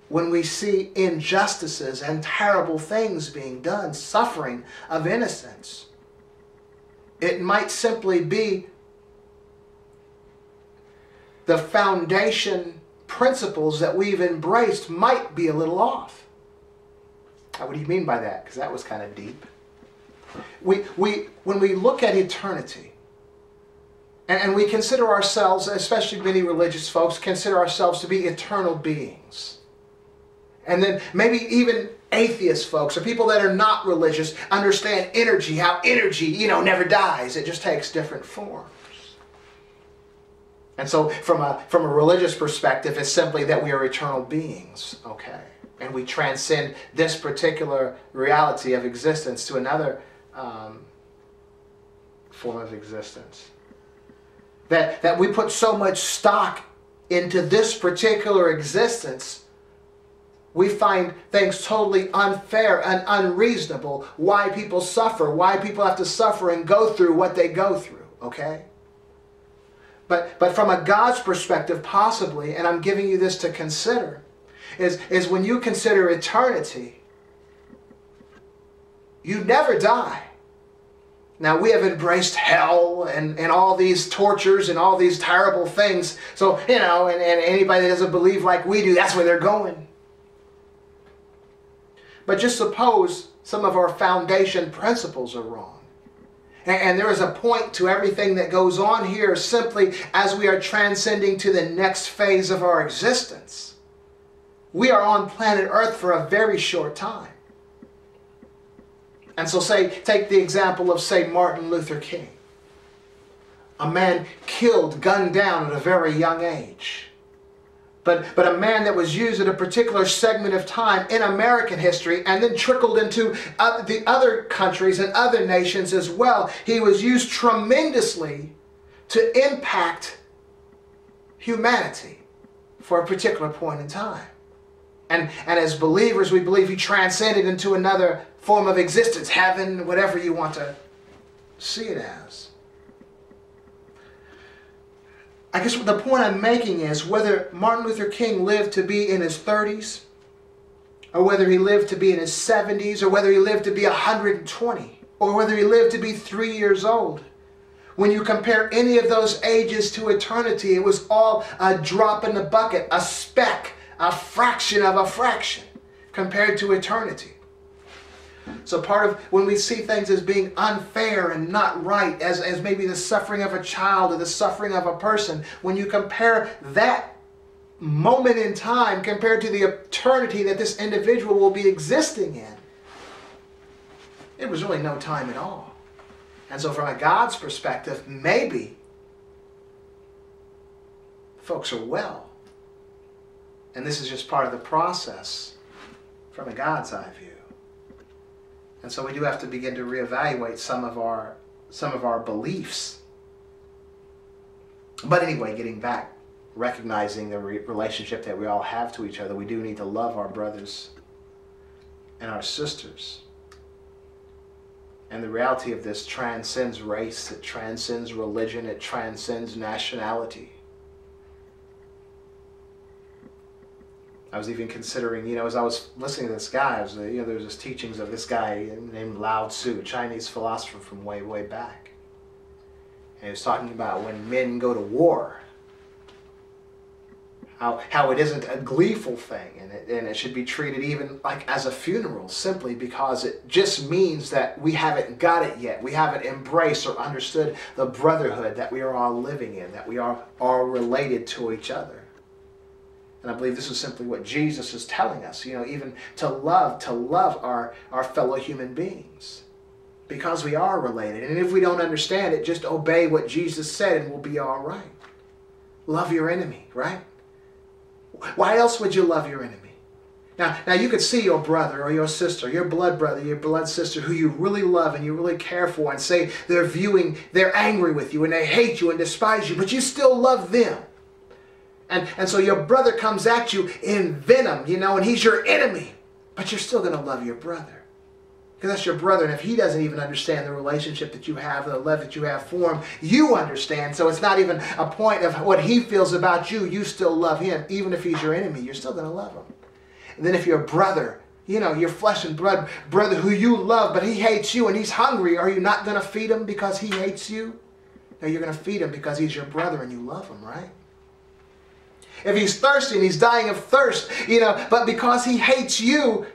when we see injustices and terrible things being done, suffering of innocence. It might simply be the foundation principles that we've embraced might be a little off. Now, what do you mean by that? Because that was kind of deep. When we look at eternity, and we consider ourselves, especially many religious folks, consider ourselves to be eternal beings. And then maybe even atheist folks or people that are not religious understand energy, how energy, never dies. It just takes different forms. And so from a religious perspective, it's simply that we are eternal beings, okay? And we transcend this particular reality of existence to another form of existence. That we put so much stock into this particular existence, we find things totally unfair and unreasonable. Why people suffer, why people have to suffer and go through what they go through, okay? But from a God's perspective, possibly, and I'm giving you this to consider, is when you consider eternity, you never die. Now, we have embraced hell and all these tortures and all these terrible things. So, and anybody that doesn't believe like we do, that's where they're going. But just suppose some of our foundation principles are wrong. And there is a point to everything that goes on here simply as we are transcending to the next phase of our existence. We are on planet Earth for a very short time. And so take the example of, say, Martin Luther King. A man killed, gunned down at a very young age. But a man that was used at a particular segment of time in American history and then trickled into the other countries and other nations as well. He was used tremendously to impact humanity for a particular point in time. And as believers, we believe he transcended into another form of existence, heaven, whatever you want to see it as. I guess the point I'm making is whether Martin Luther King lived to be in his 30s, or whether he lived to be in his 70s, or whether he lived to be 120, or whether he lived to be 3 years old. When you compare any of those ages to eternity, it was all a drop in the bucket, a speck, a fraction of a fraction compared to eternity. So part of when we see things as being unfair and not right, as maybe the suffering of a child or the suffering of a person, when you compare that moment in time compared to the eternity that this individual will be existing in, it was really no time at all. And so from a God's perspective, maybe folks are well. And this is just part of the process from a God's eye view. And so we do have to begin to reevaluate some of our beliefs. But anyway, getting back, recognizing the relationship that we all have to each other, we do need to love our brothers and our sisters. And the reality of this transcends race, it transcends religion, it transcends nationality. I was even considering, as I was listening to this guy, there was this teachings of this guy named Lao Tzu, a Chinese philosopher from way, way back. And he was talking about when men go to war, how it isn't a gleeful thing, and it should be treated even like as a funeral, simply because it just means that we haven't got it yet. We haven't embraced or understood the brotherhood that we are all living in, that we are all related to each other. And I believe this is simply what Jesus is telling us, even to love our fellow human beings. Because we are related. And if we don't understand it, just obey what Jesus said and we'll be all right. Love your enemy, right? Why else would you love your enemy? Now you could see your brother or your sister, your blood brother, your blood sister, who you really love and you really care for, and say they're angry with you and they hate you and despise you, but you still love them. And so your brother comes at you in venom, and he's your enemy. But you're still going to love your brother. Because that's your brother. And if he doesn't even understand the relationship that you have, the love that you have for him, you understand. So it's not even a point of what he feels about you. You still love him. Even if he's your enemy, you're still going to love him. And then if your brother, you know, your flesh and blood brother who you love, but he hates you and he's hungry, are you not going to feed him because he hates you? No, you're going to feed him because he's your brother and you love him, right? If he's thirsty and he's dying of thirst, you know, but because he hates you,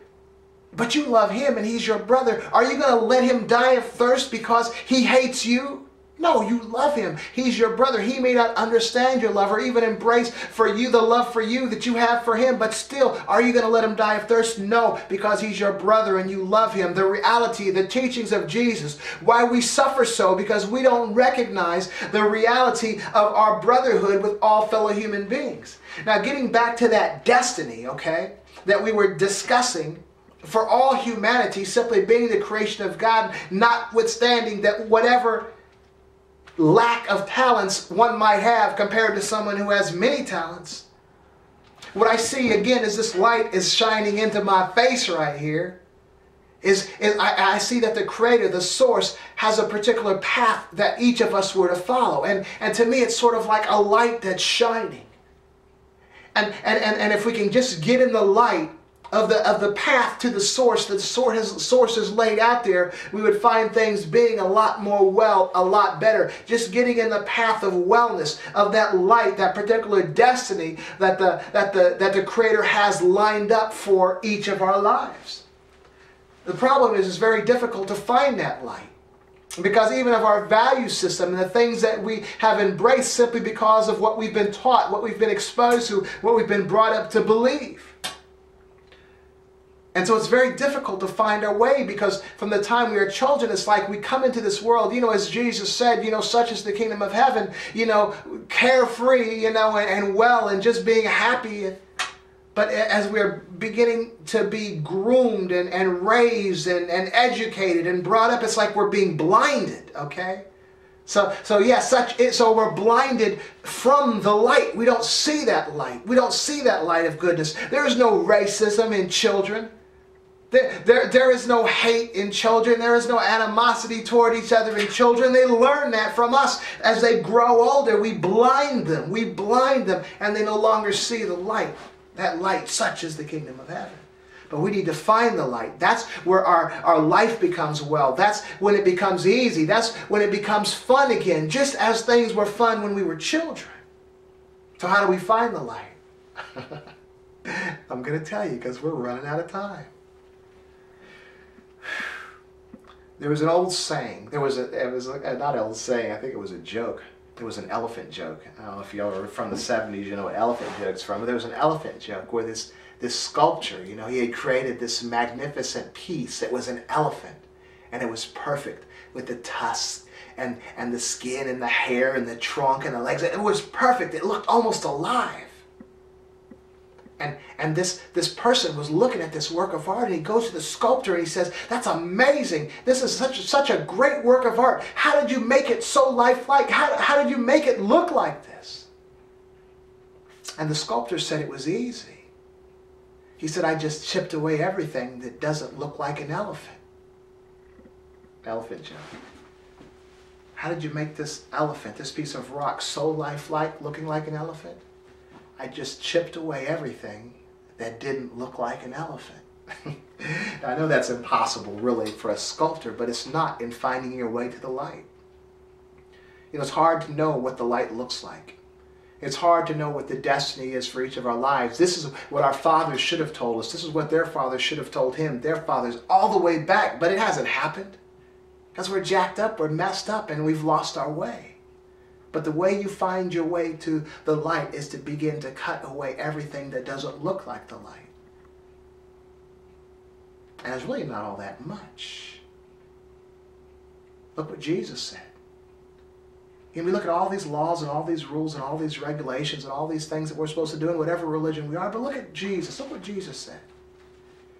but you love him and he's your brother, are you going to let him die of thirst because he hates you? No, you love him. He's your brother. He may not understand your love or even embrace for you the love for you that you have for him, but still, are you going to let him die of thirst? No, because he's your brother and you love him. The reality, the teachings of Jesus, why we suffer so, because we don't recognize the reality of our brotherhood with all fellow human beings. Now, getting back to that destiny, okay, that we were discussing, for all humanity simply being the creation of God, notwithstanding that whatever lack of talents one might have compared to someone who has many talents. What I see again as this light is shining into my face right here is I see that the Creator, the Source, has a particular path that each of us were to follow. And to me it's sort of like a light that's shining. And if we can just get in the light of the path to the source that the source has laid out there, we would find things being a lot better. Just getting in the path of wellness, of that light, that particular destiny that the Creator has lined up for each of our lives. The problem is it's very difficult to find that light, because even of our value system and the things that we have embraced simply because of what we've been taught, what we've been exposed to, what we've been brought up to believe. And so it's very difficult to find our way, because from the time we are children, it's like we come into this world, you know, as Jesus said, you know, such is the kingdom of heaven, you know, carefree, you know, and well, and just being happy. But as we're beginning to be groomed and raised and educated and brought up, it's like we're being blinded, okay? So we're blinded from the light. We don't see that light. We don't see that light of goodness. There is no racism in children. There is no hate in children. There is no animosity toward each other in children. They learn that from us. As they grow older, we blind them. We blind them, and they no longer see the light. That light, such is the kingdom of heaven. But we need to find the light. That's where our life becomes well. That's when it becomes easy. That's when it becomes fun again, just as things were fun when we were children. So how do we find the light? I'm going to tell you, because we're running out of time. There was an old saying. It was not an old saying. I think it was a joke. It was an elephant joke. I don't know if y'all are from the 70s, you know what elephant joke's from. But there was an elephant joke where this sculptor, you know, he had created this magnificent piece. It was an elephant, and it was perfect with the tusks and the skin and the hair and the trunk and the legs. It was perfect. It looked almost alive. And this person was looking at this work of art, and he goes to the sculptor and he says, "That's amazing. This is such a great work of art. How did you make it so lifelike? How did you make it look like this?" And the sculptor said it was easy. He said, "I just chipped away everything that doesn't look like an elephant." Elephant joke. How did you make this elephant, this piece of rock, so lifelike, looking like an elephant? I just chipped away everything that didn't look like an elephant. I know that's impossible really for a sculptor, but it's not in finding your way to the light. You know, it's hard to know what the light looks like. It's hard to know what the destiny is for each of our lives. This is what our fathers should have told us. This is what their fathers should have told him, their fathers, all the way back, but it hasn't happened. Because we're jacked up, we're messed up, and we've lost our way. But the way you find your way to the light is to begin to cut away everything that doesn't look like the light. And it's really not all that much. Look what Jesus said. And we look at all these laws and all these rules and all these regulations and all these things that we're supposed to do in whatever religion we are, but look at Jesus. Look what Jesus said.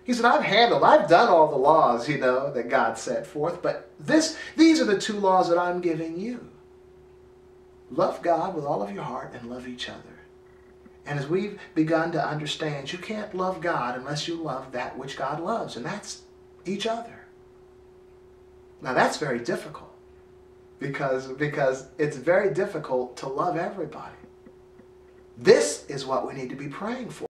He said, I've done all the laws, you know, that God set forth, but these are the two laws that I'm giving you. Love God with all of your heart and love each other. And as we've begun to understand, you can't love God unless you love that which God loves, and that's each other. Now that's very difficult because it's very difficult to love everybody. This is what we need to be praying for.